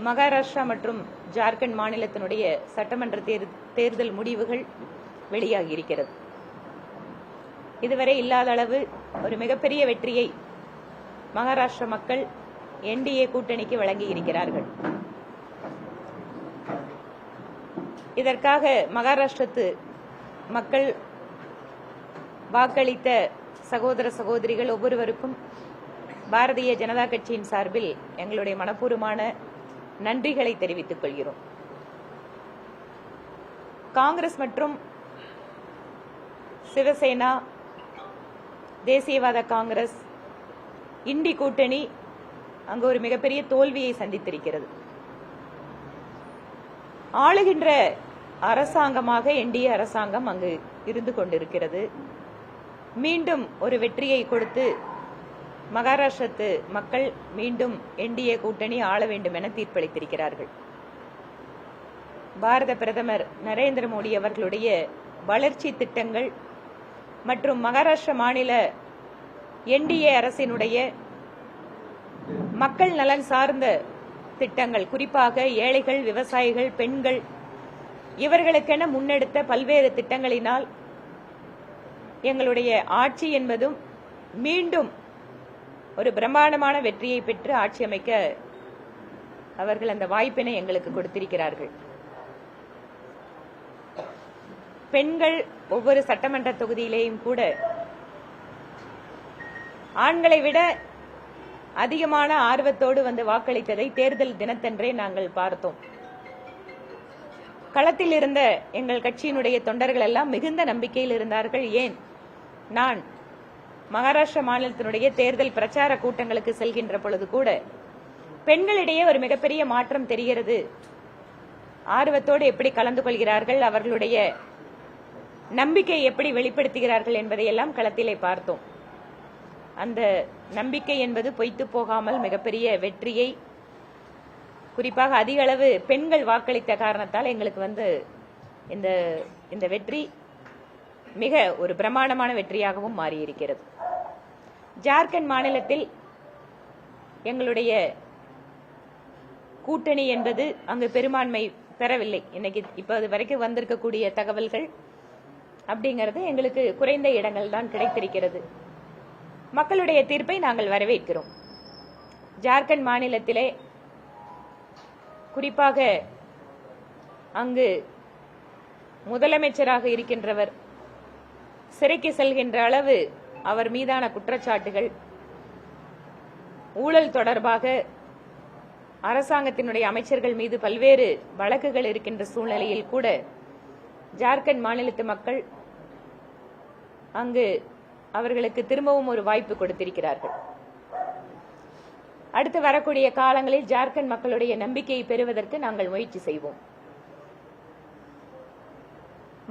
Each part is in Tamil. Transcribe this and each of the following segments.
மகாராஷ்டிரா மற்றும் ஜார்க்கண்ட் மாநிலத்தினுடைய சட்டமன்ற தேர்தல் முடிவுகள் வெளியாகி இருக்கிறது. இதுவரை இல்லாத அளவு ஒரு மிகப்பெரிய வெற்றியை மகாராஷ்டிர மக்கள் என்டிஏ கூட்டணிக்கு வழங்கி இருக்கிறார்கள். இதற்காக மகாராஷ்டிரத்து மக்கள் வாக்களித்த சகோதர சகோதரிகள் ஒவ்வொருவருக்கும் பாரதிய ஜனதா கட்சியின் சார்பில் எங்களுடைய மனப்பூர்வமான நன்றிகளை தெரிவித்துக் கொள்கிறோம். காங்கிரஸ் மற்றும் சிவசேனா, தேசியவாத காங்கிரஸ், இண்டி கூட்டணி அங்கு ஒரு மிகப்பெரிய தோல்வியை சந்தித்திருக்கிறது. ஆளுகின்ற அரசாங்கமாக என்டிஏ அரசாங்கம் அங்கு இருந்து கொண்டிருக்கிறது. மீண்டும் ஒரு வெற்றியை கொடுத்து மகாராஷ்டிரத்து மக்கள் மீண்டும் என்டிஏ கூட்டணி ஆள வேண்டும் என தீர்ப்பளித்திருக்கிறார்கள். பாரத பிரதமர் நரேந்திர மோடி அவர்களுடைய வளர்ச்சி திட்டங்கள் மற்றும் மகாராஷ்டிர மாநில என்டிஏ அரசினுடைய மக்கள் நலன் சார்ந்த திட்டங்கள், குறிப்பாக ஏழைகள், விவசாயிகள், பெண்கள் இவர்களுக்கென முன்னெடுத்த பல்வேறு திட்டங்களினால் எங்களுடைய ஆட்சி என்பதும் மீண்டும் ஒரு பிரம்மாண்டமான வெற்றியை பெற்று ஆட்சி அமைக்க அவர்கள் அந்த வாய்ப்பினை எங்களுக்கு கொடுத்திருக்கிறார்கள். பெண்கள் ஒவ்வொரு சட்டமன்ற தொகுதியிலேயும் கூட ஆண்களை விட அதிகமான ஆர்வத்தோடு வந்து வாக்களித்ததை தேர்தல் தினத்தன்றே நாங்கள் பார்த்தோம். களத்தில் இருந்த எங்கள் கட்சியினுடைய தொண்டர்கள் எல்லாம் மிகுந்த நம்பிக்கையில் இருந்தார்கள். ஏன், நான் மகாராஷ்டிரா மாநிலத்தினுடைய தேர்தல் பிரச்சார கூட்டங்களுக்கு செல்கின்ற பொழுது கூட பெண்களிடையே ஒரு மிகப்பெரிய மாற்றம் தெரிகிறது. ஆர்வத்தோடு எப்படி கலந்து கொள்கிறார்கள், அவர்களுடைய நம்பிக்கை எப்படி வெளிப்படுத்துகிறார்கள் என்பதையெல்லாம் களத்திலே பார்த்தோம். அந்த நம்பிக்கை என்பது பொய்த்து போகாமல் மிகப்பெரிய வெற்றியை, குறிப்பாக அதிக அளவு பெண்கள் வாக்களித்த காரணத்தால் எங்களுக்கு வந்து இந்த வெற்றி மிக ஒரு பிரமாண்டமான வெற்றியாகவும் மாறியிருக்கிறது. ஜார்க்கண்ட் மாநிலத்தில் எங்களுடைய கூட்டணி என்பது அங்கு பெரும்பான்மை பெறவில்லை. இன்னைக்கு இப்போது வரைக்கும் வந்திருக்கக்கூடிய தகவல்கள் அப்படிங்கிறது எங்களுக்கு குறைந்த இடங்கள் தான் கிடைத்திருக்கிறது. மக்களுடைய தீர்ப்பை நாங்கள் வரவேற்கிறோம். ஜார்க்கண்ட் மாநிலத்திலே குறிப்பாக அங்கு முதலமைச்சராக இருக்கின்றவர் சிறைக்கு செல்கின்ற அளவு அவர் மீதான குற்றச்சாட்டுகள், ஊழல் தொடர்பாக அரசாங்கத்தினுடைய அமைச்சர்கள் மீது பல்வேறு வழக்குகள் இருக்கின்ற சூழ்நிலையில் கூட ஜார்க்கண்ட் மாநிலத்து மக்கள் அங்கு அவர்களுக்கு திரும்பவும் ஒரு வாய்ப்பு கொடுத்திருக்கிறார்கள். அடுத்து வரக்கூடிய காலங்களில் ஜார்க்கண்ட் மக்களுடைய நம்பிக்கையை பெறுவதற்கு நாங்கள் முயற்சி செய்வோம்.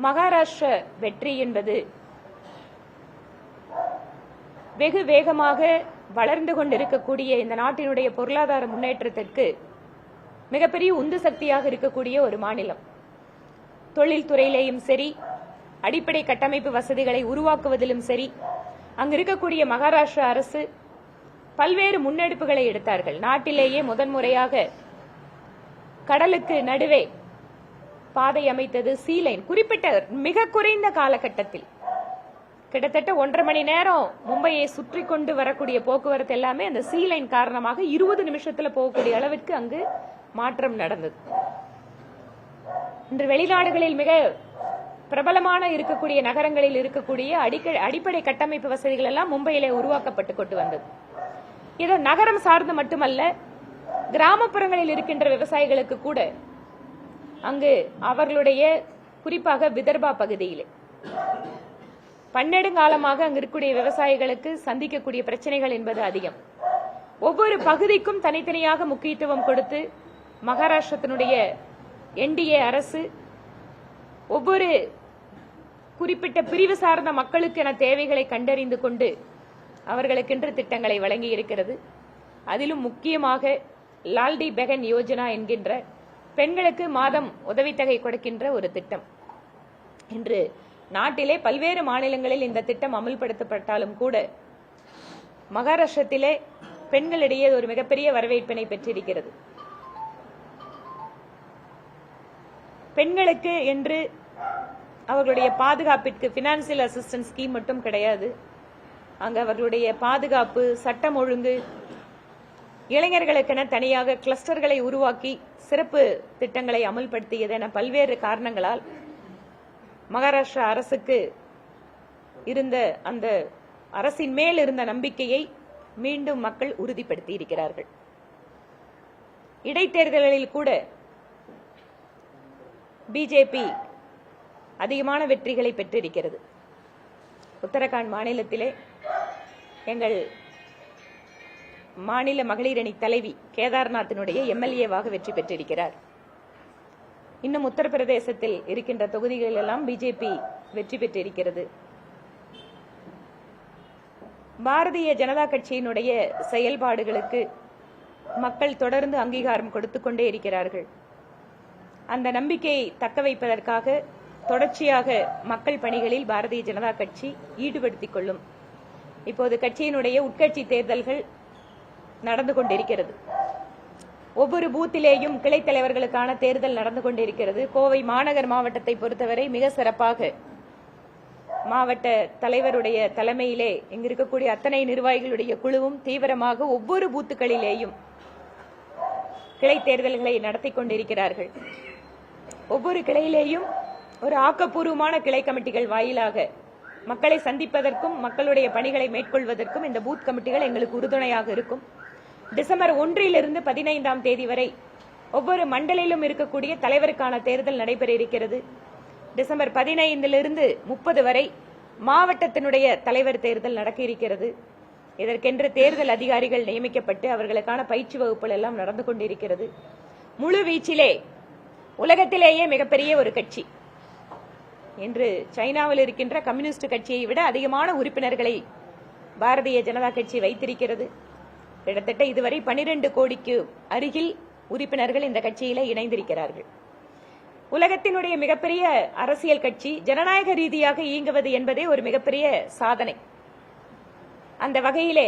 மகாராஷ்டிர வெற்றி என்பது வெகு வேகமாக வளர்ந்து கொண்டிருக்கக்கூடிய இந்த நாட்டினுடைய பொருளாதார முன்னேற்றத்திற்கு மிகப்பெரிய உந்து சக்தியாக இருக்கக்கூடிய ஒரு மாநிலம். தொழில்துறையிலேயும் சரி, அடிப்படை கட்டமைப்பு வசதிகளை உருவாக்குவதிலும் சரி, அங்கு இருக்கக்கூடிய மகாராஷ்டிரா அரசு பல்வேறு முன்னெடுப்புகளை எடுத்தார்கள். நாட்டிலேயே முதன்முறையாக கடலுக்கு நடுவே பாதை அமைத்தது, சீலைன். குறிப்பிட்ட மிக குறைந்த காலகட்டத்தில் கிட்டத்தட்ட 1.5 மணி நேரம் மும்பையை சுற்றி கொண்டு வரக்கூடிய போக்குவரத்து எல்லாமே அந்த சீலைன் காரணமாக 20 நிமிஷத்தில் போகக்கூடிய அளவிற்கு அங்கு மாற்றம் நடந்தது. இன்று வெளிநாடுகளில் மிக பிரபலமான இருக்கக்கூடிய நகரங்களில் இருக்கக்கூடிய அடிப்படை கட்டமைப்பு வசதிகள் எல்லாம் மும்பையிலே உருவாக்கப்பட்டு கொண்டு வந்தது. இது நகரம் சார்ந்து மட்டுமல்ல, கிராமப்புறங்களில் இருக்கின்ற விவசாயிகளுக்கு கூட அங்கு அவர்களுடைய குறிப்பாக விதர்பா பகுதியிலே பன்னெடுங்காலமாக அங்கு இருக்கக்கூடிய விவசாயிகளுக்கு சந்திக்கக்கூடிய பிரச்சனைகள் என்பது அதிகம். ஒவ்வொரு பகுதிக்கும் தனித்தனியாக முக்கியத்துவம் கொடுத்து மகாராஷ்டிரத்தினுடைய என்டிஏ அரசு ஒவ்வொரு குறிப்பிட்ட பிரிவு சார்ந்த மக்களுக்கென தேவைகளை கண்டறிந்து கொண்டு அவர்களுக்கென்று திட்டங்களை வழங்கி இருக்கிறது. அதிலும் முக்கியமாக லால்டி பெகன் யோஜனா என்கின்ற பெண்களுக்கு மாதம் உதவித்தொகை கொடுக்கின்ற ஒரு திட்டம். இன்று நாட்டிலே பல்வேறு மாநிலங்களில் இந்த திட்டம் அமல்படுத்தப்பட்டாலும் கூட மகாராஷ்டிரத்திலே பெண்களிடையே ஒரு மிகப்பெரிய வரவேற்பினை பெற்றிருக்கிறது. பெண்களுக்கு என்று அவர்களுடைய பாதுகாப்பிற்கு பினான்சியல் அசிஸ்டன்ஸ் ஸ்கீம் மட்டும் கிடையாது. அங்கு அவர்களுடைய பாதுகாப்பு, சட்டம் ஒழுங்கு, இளைஞர்களுக்கென தனியாக கிளஸ்டர்களை உருவாக்கி சிறப்பு திட்டங்களை அமல்படுத்தியது என பல்வேறு காரணங்களால் மகாராஷ்டிரா அரசுக்கு இருந்த அந்த அரசின் மேல் இருந்த நம்பிக்கையை மீண்டும் மக்கள் உறுதிப்படுத்தி இருக்கிறார்கள். இடைத்தேர்தல்களில் கூட பிஜேபி அதிகமான வெற்றிகளை பெற்றிருக்கிறது. உத்தரகாண்ட் மாநிலத்திலே எங்கள் மாநில மகளிர் அணி தலைவி கேதார்நாத்தினுடைய எம்எல்ஏவாக வெற்றி பெற்றிருக்கிறார். இன்னும் உத்தரப்பிரதேசத்தில் இருக்கின்ற தொகுதிகளில் எல்லாம் பிஜேபி வெற்றி பெற்றிருக்கிறது. பாரதிய ஜனதா கட்சியினுடைய செயல்பாடுகளுக்கு மக்கள் தொடர்ந்து அங்கீகாரம் கொடுத்துக் கொண்டே இருக்கிறார்கள். அந்த நம்பிக்கையை தக்க வைப்பதற்காக தொடர்ச்சியாக மக்கள் பணிகளில் பாரதிய ஜனதா கட்சி ஈடுபடுத்திக் கொள்ளும். இப்போது கட்சியினுடைய உட்கட்சி தேர்தல்கள் நடந்து கொண்டிருக்கிறது. ஒவ்வொரு பூத்திலேயும் கிளை தலைவர்களுக்கான தேர்தல் நடந்து கொண்டிருக்கிறது. கோவை மாநகர் மாவட்டத்தை பொறுத்தவரை மிக சிறப்பாக மாவட்ட தலைவருடைய தலைமையிலே இங்கு இருக்கக்கூடிய அத்தனை நிர்வாகிகளுடைய குழுவும் தீவிரமாக ஒவ்வொரு பூத்துக்களிலேயும் கிளை தேர்தல்களை நடத்தி கொண்டிருக்கிறார்கள். ஒவ்வொரு கிளையிலேயும் ஒரு ஆக்கப்பூர்வமான கிளை கமிட்டிகள் வாயிலாக மக்களை சந்திப்பதற்கும் மக்களுடைய பணிகளை மேற்கொள்வதற்கும் இந்த பூத் கமிட்டிகள் எங்களுக்கு உறுதுணையாக இருக்கும். டிசம்பர் 1 to 15 வரை ஒவ்வொரு மண்டலிலும் இருக்கக்கூடிய தலைவருக்கான தேர்தல் நடைபெற இருக்கிறது. டிசம்பர் 15 to 30 வரை மாவட்டத்தினுடைய தலைவர் தேர்தல் நடக்க இருக்கிறது. இதற்கென்று தேர்தல் அதிகாரிகள் நியமிக்கப்பட்டு அவர்களுக்கான பயிற்சி வகுப்புகள் எல்லாம் நடந்து கொண்டிருக்கிறது. முழு வீச்சிலே உலகத்திலேயே மிகப்பெரிய ஒரு கட்சி இன்று சைனாவில் இருக்கின்ற கம்யூனிஸ்ட் கட்சியை விட அதிகமான உறுப்பினர்களை பாரதிய ஜனதா கட்சி வைத்திருக்கிறது. கிட்டத்தட்ட இதுவரை 12 கோடிக்கு அருகில் உறுப்பினர்கள் இந்த கட்சியில இணைந்திருக்கிறார்கள். உலகத்தினுடைய மிகப்பெரிய அரசியல் கட்சி ஜனநாயக ரீதியாக இயங்குவது என்பதே ஒரு மிகப்பெரிய சாதனை. அந்த வகையிலே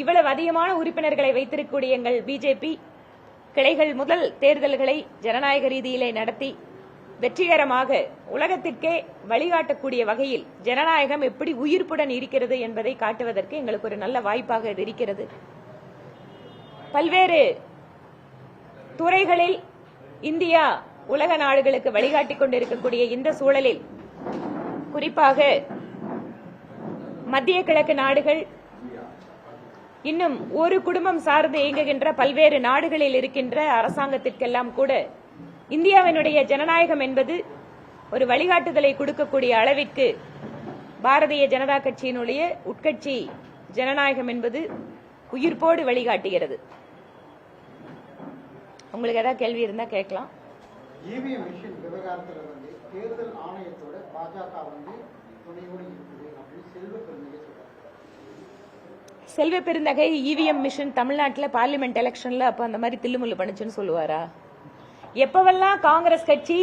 இவ்வளவு அதிகமான உறுப்பினர்களை வைத்திருக்கக்கூடிய எங்கள் பிஜேபி கிளைகள் முதல் தேர்தல்களை ஜனநாயக ரீதியிலே நடத்தி வெற்றிகரமாக உலகத்திற்கே வழிகாட்டக்கூடிய வகையில் ஜனநாயகம் எப்படி உயிர்ப்புடன் இருக்கிறது என்பதை காட்டுவதற்கு எங்களுக்கு ஒரு நல்ல வாய்ப்பாக இருக்கிறது. பல்வேறு துறைகளில் இந்தியா உலக நாடுகளுக்கு வழிகாட்டிக் கொண்டிருக்கக்கூடிய இந்த சூழலில் குறிப்பாக மத்திய கிழக்கு நாடுகள் இன்னும் ஒரு குடும்பம் சார்ந்து இயங்குகின்ற பல்வேறு நாடுகளில் இருக்கின்ற அரசாங்கத்திற்கெல்லாம் கூட இந்தியாவினுடைய ஜனநாயகம் என்பது ஒரு வழிகாட்டுதலை கொடுக்கக்கூடிய அளவிற்கு பாரதிய ஜனதா கட்சியினுடைய உட்கட்சி ஜனநாயகம் என்பது உயிர்ப்போடு வழிகாட்டுகிறது. உங்களுக்கு ஏதாவது கேள்வி இருந்தா கேட்கலாம். இவிஎம் மிஷின் விவகாரத்தில் வந்து தேர்தல் ஆணையத்தோட பாஜக வந்து துணையோடு இருக்குது அப்படின்னு செல்வ பெருந்தகை இவிஎம் மிஷின் தமிழ்நாட்டில் பார்லிமெண்ட் எலெக்ஷன்ல அப்ப அந்த மாதிரி தில்லுமுள்ளு பண்ணுச்சுன்னு சொல்லுவாரா? எப்பவெல்லாம் காங்கிரஸ் கட்சி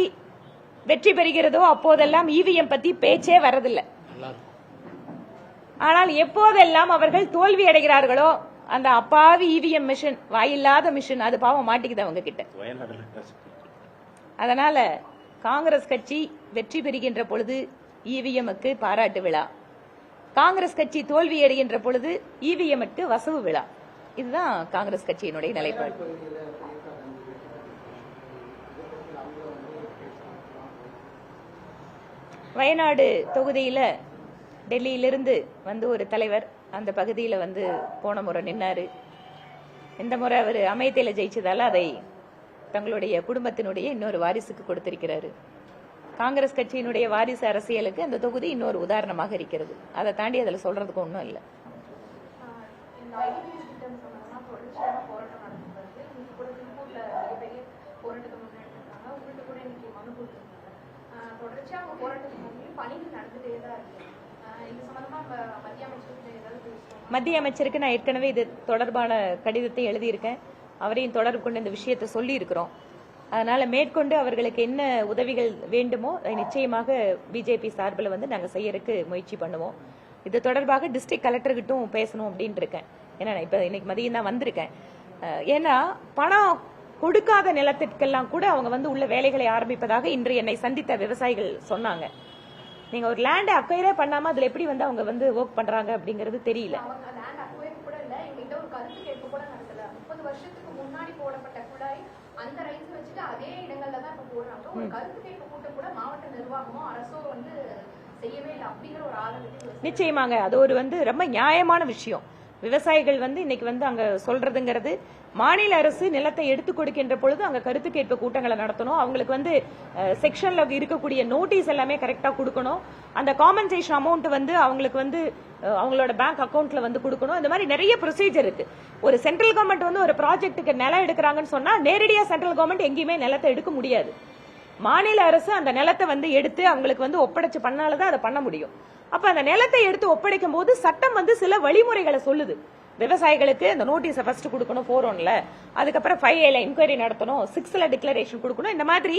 வெற்றி பெறுகிறதோ அப்போதெல்லாம் இவிஎம் பத்தி பேச்சே வரதில்லை. ஆனால் எப்போதெல்லாம் அவர்கள் தோல்வி அடைகிறார்களோ அந்த அப்பாவி இவிஎம் மிஷின், வாயில்லாத மிஷின், அது பாவம் மாட்டிக்குது அவங்க கிட்ட. அதனால காங்கிரஸ் கட்சி வெற்றி பெறுகின்ற பொழுது இவிஎம்க்கு பாராட்டு விழா, காங்கிரஸ் கட்சி தோல்வி அடைகின்ற பொழுது இவிஎம்க்கு வசவு விழா. இதுதான் காங்கிரஸ் கட்சியினுடைய நிலைப்பாடு. வயநாடு தொகுதியில டெல்லியிலிருந்து வந்து ஒரு தலைவர் அந்த பகுதியில் வந்து போன முறை நின்னாரு. இந்த முறை அவர் அமேத்தியில ஜெயிச்சதால அதை தங்களுடைய குடும்பத்தினுடைய இன்னொரு வாரிசுக்கு கொடுத்திருக்கிறாரு. காங்கிரஸ் கட்சியினுடைய வாரிசு அரசியலுக்கு அந்த தொகுதி இன்னொரு உதாரணமாக இருக்கிறது. அதை தாண்டி அதில் சொல்றதுக்கு ஒன்றும் இல்லை. மத்திய அமைச்சருக்கு நான் ஏற்கனவே இது தொடர்பான கடிதத்தை எழுதியிருக்கேன். அவரையும் தொடர்பு கொண்டு இந்த விஷயத்தை சொல்லி இருக்கிறோம். அதனால மேற்கொண்டு அவர்களுக்கு என்ன உதவிகள் வேண்டுமோ அதை நிச்சயமாக பிஜேபி சார்பில் வந்து நாங்கள் செய்யறதுக்கு முயற்சி பண்ணுவோம். இது தொடர்பாக டிஸ்ட்ரிக்ட் கலெக்டர்கிட்டும் பேசணும் அப்படின்னு இருக்கேன். ஏன்னா இப்ப இன்னைக்கு மதியம் தான் வந்திருக்கேன். ஏன்னா பணம் கொடுக்காத நிலத்திற்கெல்லாம் கூட அவங்க வந்து உள்ள வேலைகளை ஆரம்பிப்பதாக இன்று என்னை சந்தித்த விவசாயிகள் சொன்னாங்க. நீங்க ஒரு லேண்ட் அக்வயரே பண்ணாம அதுல எப்படி வந்து அவங்க வந்து ஒர்க் பண்றாங்க அப்படிங்கிறது தெரியல. வருஷத்துக்கு முன்னாடி போடப்பட்ட குழாய் அந்த ரைஸ் வச்சுட்டு அதே இடங்கள்ல தான் இப்ப போடுறாங்க. ஒரு கருத்து கேட்பு கூட்டம் கூட மாவட்ட நிர்வாகமோ அரசோ வந்து செய்யவே இல்லை அப்படிங்கிற ஒரு ஆதரவு. நிச்சயமாங்க அது ஒரு வந்து ரொம்ப நியாயமான விஷயம். விவசாயிகள் வந்து இன்னைக்கு வந்து அங்க சொல்றதுங்கிறது மாநில அரசு நிலத்தை எடுத்து கொடுக்கின்ற பொழுது அங்க கருத்து கேட்பு கூட்டங்களை நடத்தணும். அவங்களுக்கு வந்து செக்ஷன்ல இருக்கக்கூடிய நோட்டீஸ் எல்லாமே கரெக்டா கொடுக்கணும். அந்த காம்பன்சேஷன் அமௌண்ட் வந்து அவங்களுக்கு வந்து அவங்களோட பேங்க் அக்கவுண்ட்ல வந்து கொடுக்கணும். இந்த மாதிரி நிறைய ப்ரொசீஜர் இருக்கு. ஒரு சென்ட்ரல் கவர்மெண்ட் வந்து ஒரு ப்ராஜெக்ட்டுக்கு நிலம் எடுக்கிறாங்கன்னு சொன்னா நேரடியா சென்ட்ரல் கவர்மெண்ட் எங்கேயுமே நிலத்தை எடுக்க முடியாது. மாநில அரசு அந்த நிலத்தை வந்து எடுத்து அவங்களுக்கு வந்து ஒப்படைச்சு பண்ணாலதான் அதை பண்ண முடியும். அப்ப அந்த நிலத்தை எடுத்து ஒப்படைக்கும் போது சட்டம் வந்து சில வழிமுறைகளை சொல்லுது. விவசாயிகளுக்கு அந்த நோட்டீஸை ஃபர்ஸ்ட் கொடுக்கணும் 4-1ல, அதுக்கப்புறம் 5A இன்கொயரி நடத்தணும், 6ல டிக்ளரேஷன் கொடுக்கணும். இந்த மாதிரி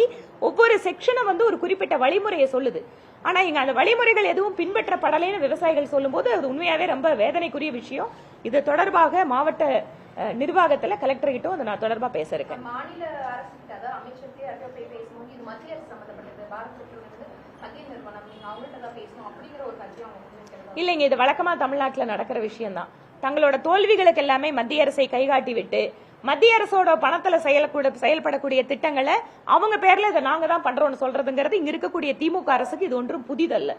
ஒவ்வொரு செக்ஷனும் வந்து ஒரு குறிப்பிட்ட வழிமுறையை சொல்லுது. ஆனா இங்க அந்த வழிமுறைகள் எதுவும் பின்பற்றப்படலைன்னு விவசாயிகள் சொல்லும் போது அது உண்மையாவே ரொம்ப வேதனைக்குரிய விஷயம். இது தொடர்பாக மாவட்ட நிர்வாகத்துல கலெக்டர் கிட்டும் அதை நான் தொடர்பா பேச இருக்கேன். மாநில அரசு கிட்ட அமைச்சர் பேசும்போது இது மத்திய அரசு சம்பந்தப்பட்டது, பாரத் மத்திய நிறுவனம், நீங்க அவங்கள்ட்ட தான் பேசணும் அப்படிங்கிற ஒரு கருத்தை அவங்க இல்லைங்க. இது வழக்கமா தமிழ்நாட்டில் நடக்கிற விஷயம் தான். தங்களோட தோல்விகளுக்கு எல்லாமே மத்திய அரசை கைகாட்டி விட்டு மத்திய அரசோட பணத்துல செயல்படக்கூடிய திட்டங்களை அவங்க பேர்ல இதை நாங்க தான் பண்றோம்னு சொல்றதுங்கிறது இங்க இருக்கக்கூடிய திமுக அரசுக்கு இது ஒன்றும் புதிதல்ல.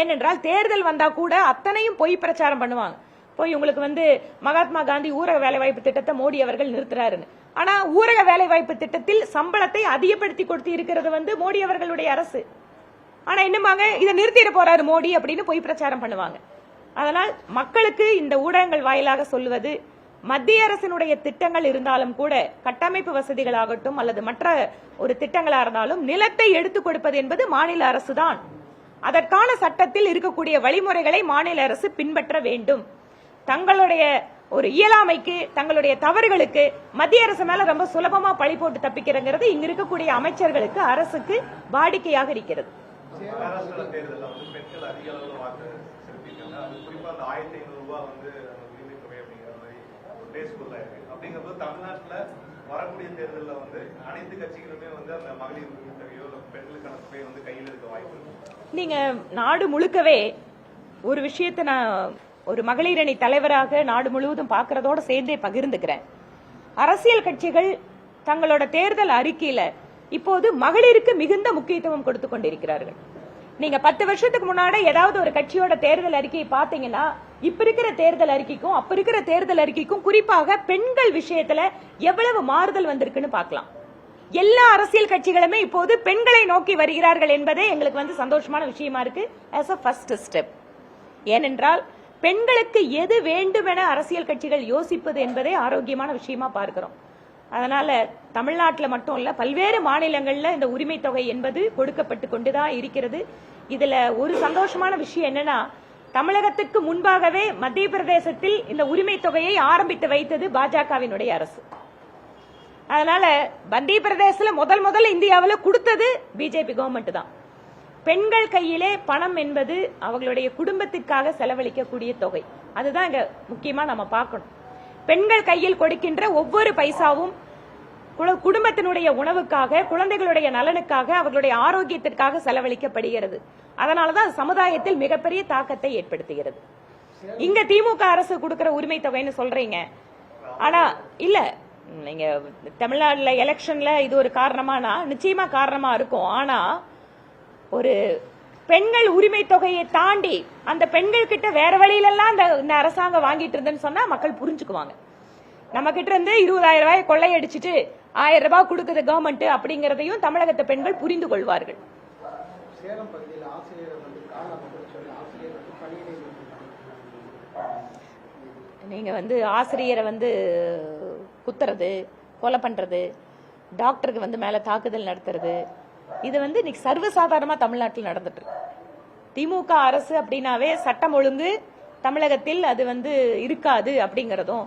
ஏனென்றால் தேர்தல் வந்தா கூட அத்தனையும் பொய் பிரச்சாரம் பண்ணுவாங்க. போய் உங்களுக்கு வந்து மகாத்மா காந்தி ஊரக வேலைவாய்ப்பு திட்டத்தை மோடி அவர்கள் நிறுத்துறாருன்னு. ஆனா ஊரக வேலைவாய்ப்பு திட்டத்தில் சம்பளத்தை அதிகப்படுத்தி கொடுத்து இருக்கிறது வந்து மோடி அவர்களுடைய அரசு. ஆனா என்னமாங்க இதை நிறுத்திட போறாரு மோடி அப்படின்னு பொய் பிரச்சாரம் பண்ணுவாங்க. அதனால் மக்களுக்கு இந்த ஊடகங்கள் வாயிலாக சொல்லுவது, மத்திய அரசினுடைய திட்டங்கள் இருந்தாலும் கூட கட்டமைப்பு வசதிகளாகட்டும் அல்லது மற்ற ஒரு திட்டங்களா இருந்தாலும் நிலத்தை எடுத்துக் கொடுப்பது என்பது மாநில அரசு தான். அதற்கான சட்டத்தில் இருக்கக்கூடிய வழிமுறைகளை மாநில அரசு பின்பற்ற வேண்டும். தங்களுடைய ஒரு இயலாமைக்கு தங்களுடைய தவறுகளுக்கு மத்திய அரசு மேல ரொம்ப சுலபமா பழி போட்டு தப்பிக்கிறங்கிறது இங்க இருக்கக்கூடிய அமைச்சர்களுக்கு அரசுக்கு வாடிக்கையாக இருக்கிறது. வரக்கூடிய தேர்தலில் வந்து அனைத்து கட்சிகளுமே வந்து அந்த மகளிர் உரிமையோ பெண்களுக்கான தொகையை வந்து கையில் இருக்க வாய்ப்பு. நீங்க நாடு முழுக்கவே ஒரு விஷயத்தை நான் ஒரு மகளிர் அணி தலைவராக நாடு முழுவதும் பார்க்கறதோட சேர்ந்தே பகிர்ந்துக்கிறேன். அரசியல் கட்சிகள் தங்களோட தேர்தல் அறிக்கையில இப்போது மகளிருக்கு மிகுந்த முக்கியத்துவம் கொடுத்து கொண்டிருக்கிறார்கள். நீங்க 10 வருஷத்துக்கு முன்னாடி ஏதாவது ஒரு கட்சியோட தேர்தல் அறிக்கையை பாத்தீங்கன்னா இப்ப இருக்கிற தேர்தல் அறிக்கைக்கும் அப்ப இருக்கிற தேர்தல் அறிக்கைக்கும் குறிப்பாக பெண்கள் விஷயத்துல எவ்வளவு மாறுதல் வந்திருக்குன்னு பார்க்கலாம். எல்லா அரசியல் கட்சிகளுமே இப்போது பெண்களை நோக்கி வருகிறார்கள் என்பதே எங்களுக்கு வந்து சந்தோஷமான விஷயமா இருக்கு. As a first step. ஏனென்றால் பெண்களுக்கு எது வேண்டும் என அரசியல் கட்சிகள் யோசிப்பது என்பதே ஆரோக்கியமான விஷயமா பார்க்கிறோம். அதனால தமிழ்நாட்டில் மட்டும் இல்ல பல்வேறு மாநிலங்கள்ல இந்த உரிமை தொகை என்பது கொடுக்கப்பட்டு கொண்டுதான் இருக்கிறது. இதுல ஒரு சந்தோஷமான விஷயம் என்னன்னா தமிழகத்துக்கு முன்பாகவே மத்திய பிரதேசத்தில் இந்த உரிமை தொகையை ஆரம்பித்து வைத்தது பாஜகவினுடைய அரசு. அதனால மத்திய பிரதேசத்துல முதல் இந்தியாவில் கொடுத்தது பிஜேபி கவர்மெண்ட் தான். பெண்கள் கையிலே பணம் என்பது அவங்களுடைய குடும்பத்திற்காக செலவழிக்கக்கூடிய தொகை. அதுதான் இங்க முக்கியமா நம்ம பார்க்கணும். பெண்கள் கையில் கொடுக்கின்ற ஒவ்வொரு பைசாவும் குடும்பத்தினுடைய உணவுக்காக, குழந்தைகளுடைய நலனுக்காக, அவர்களுடைய ஆரோக்கியத்திற்காக செலவழிக்கப்படுகிறது. அதனாலதான் சமுதாயத்தில் மிகப்பெரிய தாக்கத்தை ஏற்படுத்துகிறது. இங்க திமுக அரசு கொடுக்கிற உரிமை தொகைன்னு சொல்றீங்க. ஆனா இல்ல, நீங்க தமிழ்நாடுல எலெக்ஷன்ல இது ஒரு காரணமானா நிச்சயமா காரணமா இருக்கும். ஆனா ஒரு பெண்கள் உரிமை தொகையை தாண்டி அந்த பெண்கள் கிட்ட வேற வழியிலெல்லாம் இந்த அரசாங்கம் வாங்கிட்டு இருந்தேன்னு சொன்னா மக்கள் புரிஞ்சுக்குவாங்க. நம்ம கிட்ட இருந்து 20,000 ரூபாய் கொள்ளையடிச்சிட்டு 1000 ரூபாய் கொடுக்குது கவர்மெண்ட் அப்படிங்கறதையும் தமிழகத்து பெண்கள் புரிந்து கொள்வார்கள். சேலம் பகுதியில் ஆசிரியர் வந்து நீங்க வந்து ஆசிரியரை வந்து குத்துறது, கொலை பண்றது, டாக்டருக்கு வந்து மேல தாக்குதல் நடத்துறது, இது வந்து இன்னைக்கு சர்வசாதாரணமா தமிழ்நாட்டில் நடந்துட்டு இருக்கு. திமுக அரசு அப்படின்னாவே சட்டம் ஒழுங்கு தமிழகத்தில் அது வந்து இருக்காது அப்படிங்கறதும்,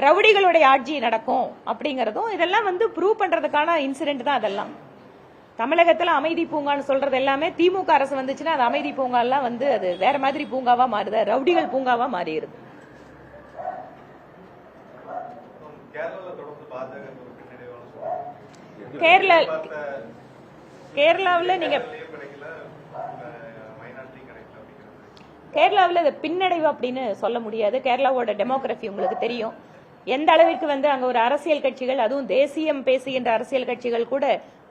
ரவுடிகளுடைய ஆட்சி நடக்கும் அப்படிங்கறதும் இதெல்லாம் வந்து ப்ரூவ் பண்றதுக்கான இன்சிடென்ட் தான். அதெல்லாம் தமிழகத்துல அமைதி பூங்கான்னு சொல்றது எல்லாமே திமுக அரசு வந்துச்சுன்னா அது அமைதி பூங்கா எல்லாம் வந்து அது வேற மாதிரி பூங்காவா மாறுது, ரவுடிகள் பூங்காவா மாறிடுது. கேரளால தொடர்ந்து பாஜக ஒரு பின்னடைவான கேரளாவில் நீங்க கேரளாவில் இது பின்னடைவு அப்படின்னு சொல்ல முடியாது. கேரளாவோட டெமோகிராஃபி உங்களுக்கு தெரியும். எந்த அளவிற்கு அங்க ஒரு அரசியல் கட்சிகள், அதுவும் தேசியம் பேசுகின்ற அரசியல் கட்சிகள் கூட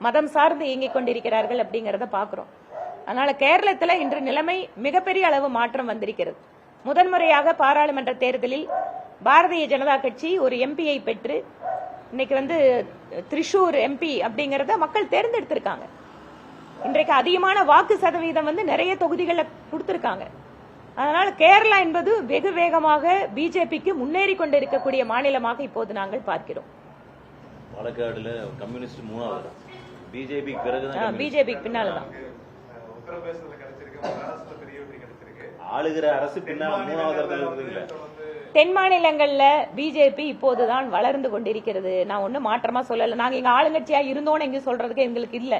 மதம் சார்ந்து இயங்கிக் கொண்டிருக்கிறார்கள் அப்படிங்கறத பாக்குறோம். அதனால கேரளத்துல இன்று நிலைமை மிகப்பெரிய அளவு மாற்றம் வந்திருக்கிறது. முதன்முறையாக பாராளுமன்ற தேர்தலில் பாரதிய ஜனதா கட்சி ஒரு எம்பியை பெற்று இன்னைக்கு திரிசூர் எம்பி அப்படிங்கறத மக்கள் தேர்ந்தெடுத்திருக்காங்க. இன்றைக்கு அதிகமான வாக்கு சதவீதம் நிறைய தொகுதிகளை கொடுத்திருக்காங்க. அதனால கேரளா என்பது வெகு வேகமாக பிஜேபிக்கு முன்னேறி கொண்டிருக்கக்கூடிய மாநிலமாக இப்போது நாங்கள் பார்க்கிறோம். பாலக்காடுல கம்யூனிஸ்ட் 3வது, பிஜேபிக்கு பிறகுதான் பிஜேபிக்கு பின்னால்தான் ஆளுகிற அரசு பின்னால் 3வது. தென் மாநிலங்கள்ல பிஜேபி இப்போதுதான் வளர்ந்து கொண்டிருக்கிறது. நான் ஒன்னும் மாற்றமா சொல்லல. நாங்க இங்க ஆளுங்கட்சியா இருந்தோம்னு எங்க சொல்றதுக்கு எங்களுக்கு இல்ல.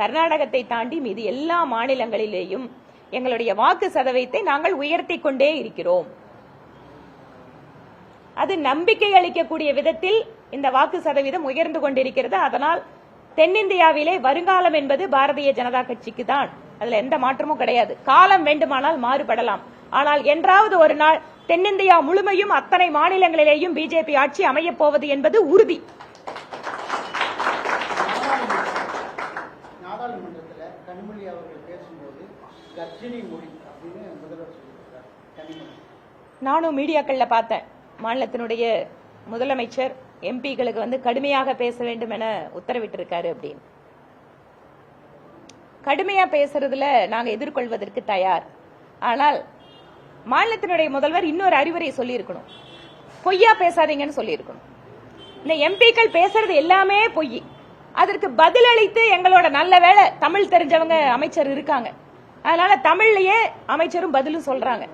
கர்நாடகத்தை தாண்டி மீது எல்லா மாநிலங்களிலேயும் எங்களுடைய வாக்கு சதவீதத்தை நாங்கள் உயர்த்தி கொண்டே இருக்கிறோம். அது நம்பிக்கை அளிக்கக்கூடிய விதத்தில் இந்த வாக்கு சதவீதம் உயர்ந்து கொண்டிருக்கிறது. அதனால் தென்னிந்தியாவிலே வருங்காலம் என்பது பாரதிய ஜனதா கட்சிக்கு தான். அதுல எந்த மாற்றமும் கிடையாது. காலம் வேண்டுமானால் மாறுபடலாம், ஆனால் என்றாவது ஒரு நாள் தென்னிந்தியா முழுமையும் அத்தனை மாநிலங்களிலேயும் பிஜேபி ஆட்சி அமையப் போவது என்பது உறுதி. நாடாளுமன்றத்தில் கனிமொழி அவர்கள் பேசும்போது கர்ஜினி மொழி அப்படின்னு முதல்வர் சொல்லியிருக்கிறார். கனிமொழி நானும் மீடியாக்கள்ல பார்த்தேன். மாநிலத்தினுடைய முதலமைச்சர் எம்பிக்களுக்கு கடுமையாக பேச வேண்டும் என உத்தரவிட்டிருக்காரு அப்படின்னு. கடுமையா பேசுறதுல நாங்க எதிர்கொள்வதற்கு தயார். ஆனால் மாநிலத்தினுடைய முதல்வர் இன்னொரு அறிவுரை சொல்லி இருக்கணும். பொய்யா பேசாதீங்கன்னு சொல்லி இருக்கணும். இந்த எம்பிக்கள் பேசுறது எல்லாமே பொய். அதற்கு பதிலளித்து எங்களோட நல்ல வேளை தமிழ் தெரிஞ்சவங்க அமைச்சர் இருக்காங்க. அதனால தமிழ்லயே அமைச்சரும் பதிலும் சொல்றாங்க.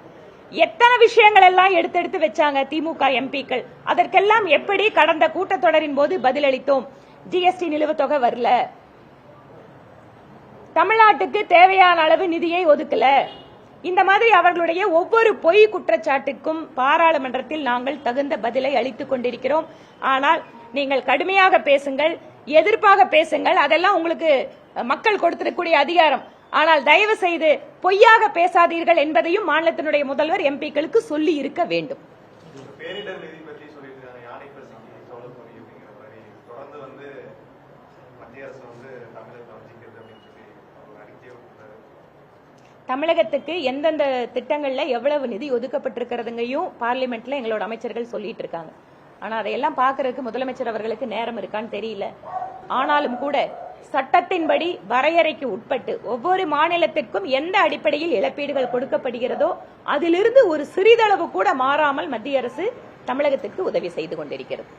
எத்தனை விஷயங்கள் எல்லாம் எடுத்து வச்சாங்க திமுக எம்பிக்கள். அதற்கெல்லாம் எப்படி கடந்த கூட்டத்தொடரின் போது பதிலளித்தோம். ஜிஎஸ்டி நிலுவைத் தொகை வரல, தமிழ்நாட்டுக்கு தேவையான அளவு நிதியை ஒதுக்கல. இந்த மாதிரி அவர்களுடைய ஒவ்வொரு பொய் குற்றச்சாட்டுக்கும் பாராளுமன்றத்தில் நாங்கள் தகுந்த பதிலை அளித்துக் கொண்டிருக்கிறோம். ஆனால் நீங்கள் கடுமையாக பேசுங்கள், எதிர்ப்பாக பேசுங்கள், அதெல்லாம் உங்களுக்கு மக்கள் கொடுத்திருக்கக்கூடிய அதிகாரம். ஆனால் தயவு செய்து பொய்யாக பேசாதீர்கள் என்பதையும் மாநிலத்தினுடைய முதல்வர் எம்பிக்களுக்கு சொல்லி இருக்க வேண்டும். பேரிடர் நிதி பற்றி சொல்லியிருக்காங்க. யானை பசிக்கு சோழப்பொறி அப்படிங்கிற மாதிரி தொடர்ந்து மத்திய அரசு தமிழகத்தை வஞ்சிக்கிறது அப்படின்னு சொல்லி ஒரு அறிக்கையை கொடுத்தாரு. தமிழகத்துக்கு எந்தெந்த திட்டங்கள்ல எவ்வளவு நிதி ஒதுக்கப்பட்டிருக்கிறதுங்கையும் பார்லிமெண்ட்ல எங்களோட அமைச்சர்கள் சொல்லிட்டு இருக்காங்க. ஆனா அதையெல்லாம் பாக்குறதுக்கு முதலமைச்சர் அவர்களுக்கு நேரம் இருக்கான்னு தெரியல. ஆனாலும் கூட சட்டத்தின்படி வரையறைக்கு உட்பட்டு ஒவ்வொரு மாநிலத்திற்கும் எந்த அடிப்படையில் இழப்பீடுகள் கொடுக்கப்படுகிறதோ அதிலிருந்து ஒரு சிறிதளவு கூட மாறாமல் மத்திய அரசு தமிழகத்திற்கு உதவி செய்து கொண்டிருக்கிறது.